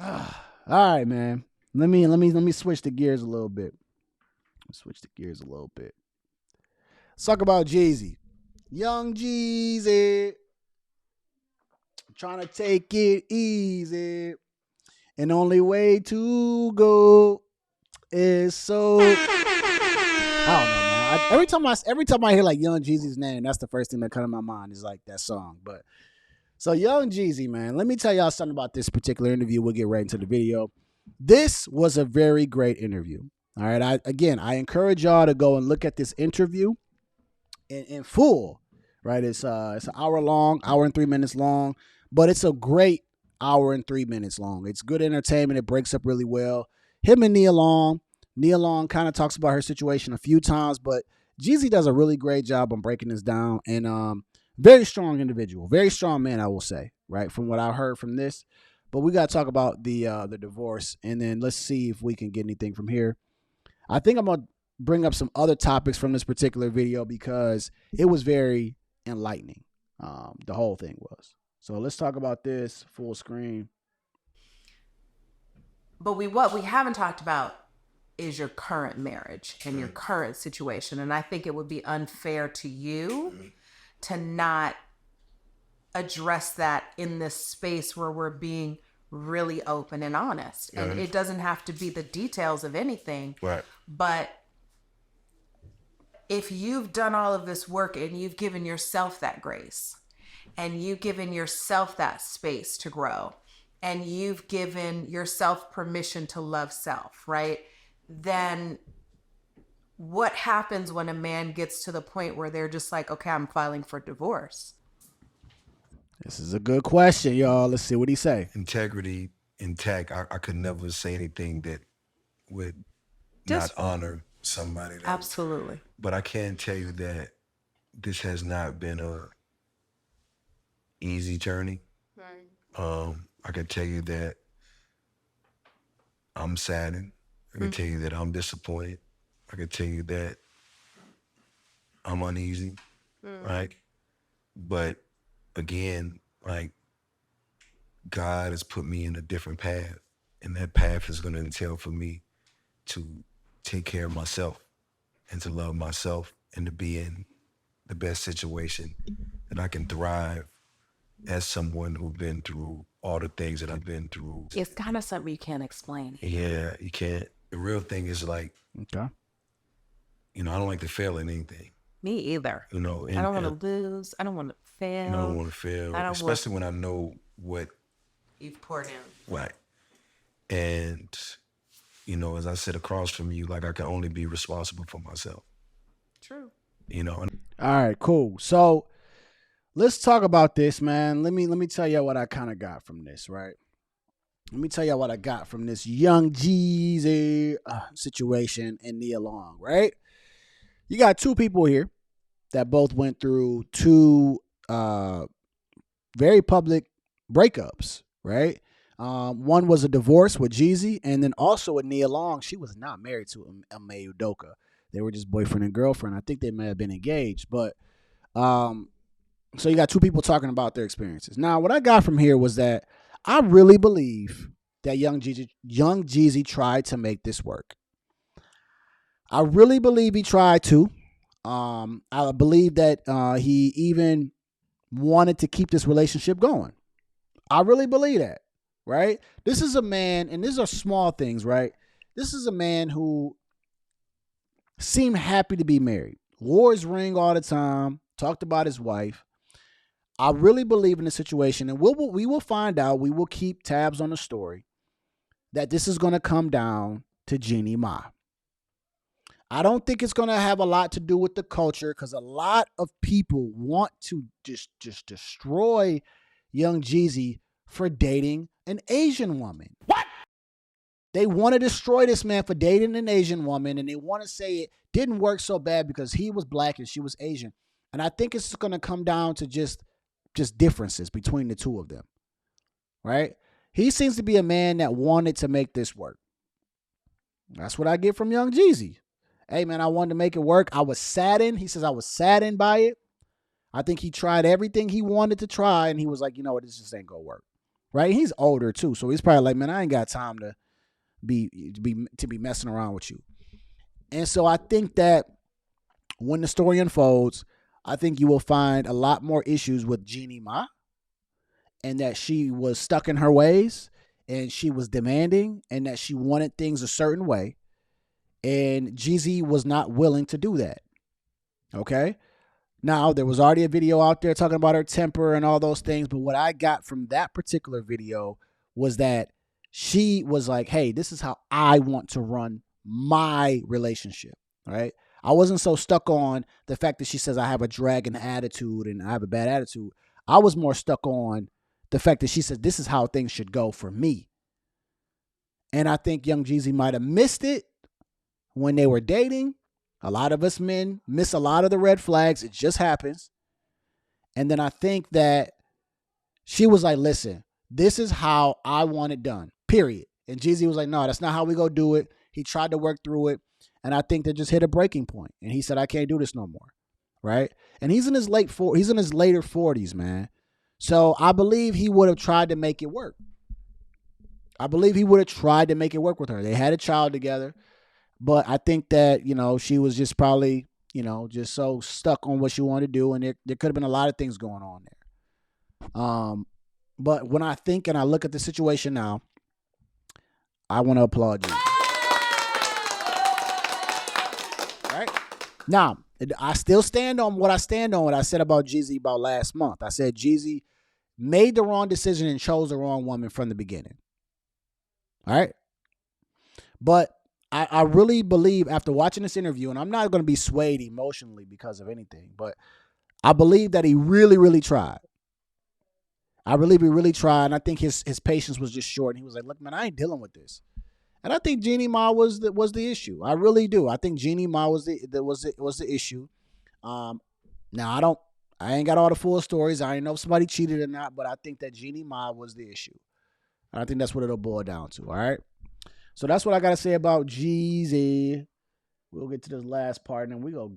All right, man. Let me switch the gears a little bit. Switch the gears a little bit. Let's talk about Jeezy. Young Jeezy trying to take it easy. And the only way to go is so. I don't know, man. Every time I hear like Young Jeezy's name, that's the first thing that comes to my mind is like that song. But so Young Jeezy, man, let me tell y'all something about this particular interview. We'll get right into the video. This was a very great interview. All right. I encourage y'all to go and look at this interview in full. Right. It's an hour long, hour and 3 minutes long, but it's a great hour and 3 minutes long. It's good entertainment. It breaks up really well. Him and Nia Long. Nia Long kind of talks about her situation a few times, but Jeezy does a really great job on breaking this down. And very strong individual, very strong man, I will say, right? From what I heard from this. But we got to talk about the divorce, and then let's see if we can get anything from here. I think I'm gonna bring up some other topics from this particular video because it was very enlightening. The whole thing was. So let's talk about this full screen. But what we haven't talked about is your current marriage and your current situation. And I think it would be unfair to you to not address that in this space where we're being really open and honest. And it doesn't have to be the details of anything. Right. But if you've done all of this work and you've given yourself that grace and you've given yourself that space to grow and you've given yourself permission to love self, right? Then what happens when a man gets to the point where they're just like, okay, I'm filing for divorce? This is a good question, y'all. Let's see what he say. Integrity intact. I could never say anything that would Just not honor somebody. absolutely. But I can tell you that this has not been a easy journey. Right. I can tell you that I'm saddened. I can tell you that I'm disappointed. I can tell you that I'm uneasy, right? But again, like God has put me in a different path, and that path is going to entail for me to take care of myself and to love myself and to be in the best situation that I can thrive as someone who's been through all the things that I've been through. It's kind of something you can't explain. Yeah, you can't. The real thing is like, Okay. I don't like to fail in anything. Me either. And, I don't want to lose. I don't want to fail. I don't want to fail, especially when I know what you've poured in. Right. And, as I sit across from you, like I can only be responsible for myself. True. All right, cool. So let's talk about this, man. Let me tell you what I kind of got from this, right? Let me tell you what I got from this Young Jeezy situation and Nia Long, right? You got two people here that both went through two very public breakups, right? One was a divorce with Jeezy, and then also with Nia Long. She was not married to Ime Udoka. They were just boyfriend and girlfriend. I think they may have been engaged, but so you got two people talking about their experiences. Now, what I got from here was that I really believe that Young Jeezy tried to make this work. I really believe he tried to. I believe that he even wanted to keep this relationship going. I really believe that, right? This is a man, and these are small things, right? This is a man who seemed happy to be married, wore his ring all the time, talked about his wife. I really believe in the situation, and we will find out. We will keep tabs on the story that this is going to come down to Jeannie Mai. I don't think it's going to have a lot to do with the culture because a lot of people want to just destroy Young Jeezy for dating an Asian woman. What? They want to destroy this man for dating an Asian woman, and they want to say it didn't work so bad because he was black and she was Asian. And I think it's going to come down to just differences between the two of them, right? He seems to be a man that wanted to make this work. That's what I get from Young Jeezy. Hey, man, I wanted to make it work. I was saddened. He says I was saddened by it. I think he tried everything he wanted to try, and he was like, you know what, this just ain't going to work. right? He's older too, so he's probably like, man, I ain't got time to be messing around with you. And so I think that when the story unfolds, I think you will find a lot more issues with Jeannie Mai, and that she was stuck in her ways, and she was demanding, and that she wanted things a certain way, and Jeezy was not willing to do that. Okay? Now, there was already a video out there talking about her temper and all those things, but what I got from that particular video was that she was like, hey, this is how I want to run my relationship, right? I wasn't so stuck on the fact that she says I have a dragon attitude and I have a bad attitude. I was more stuck on the fact that she said this is how things should go for me. And I think young Jeezy might have missed it when they were dating. A lot of us men miss a lot of the red flags. It just happens. And then I think that she was like, listen, this is how I want it done, period. And Jeezy was like, no, that's not how we go do it. He tried to work through it. And I think they just hit a breaking point. And he said, I can't do this no more. Right? And he's in his later 40s, man. So I believe he would have tried to make it work. I believe he would have tried to make it work with her. They had a child together. But I think that, you know, she was just probably, you know, just so stuck on what she wanted to do. And there could have been a lot of things going on there. But when I think and I look at the situation now, I want to applaud you. Right? Now, I still stand on what I stand on, what I said about Jeezy about last month. I said Jeezy made the wrong decision and chose the wrong woman from the beginning. All right? But I really believe after watching this interview, and I'm not going to be swayed emotionally because of anything, but I believe that he really, really tried. I believe he really tried, and I think his patience was just short. And he was like, look, man, I ain't dealing with this. And I think Jeannie Mai was the issue. I really do. I think Jeannie Mai was the issue. Now I ain't got all the full stories. I ain't know if somebody cheated or not, but I think that Jeannie Mai was the issue. And I think that's what it'll boil down to. All right. So that's what I got to say about Jeezy. We'll get to this last part, and then we go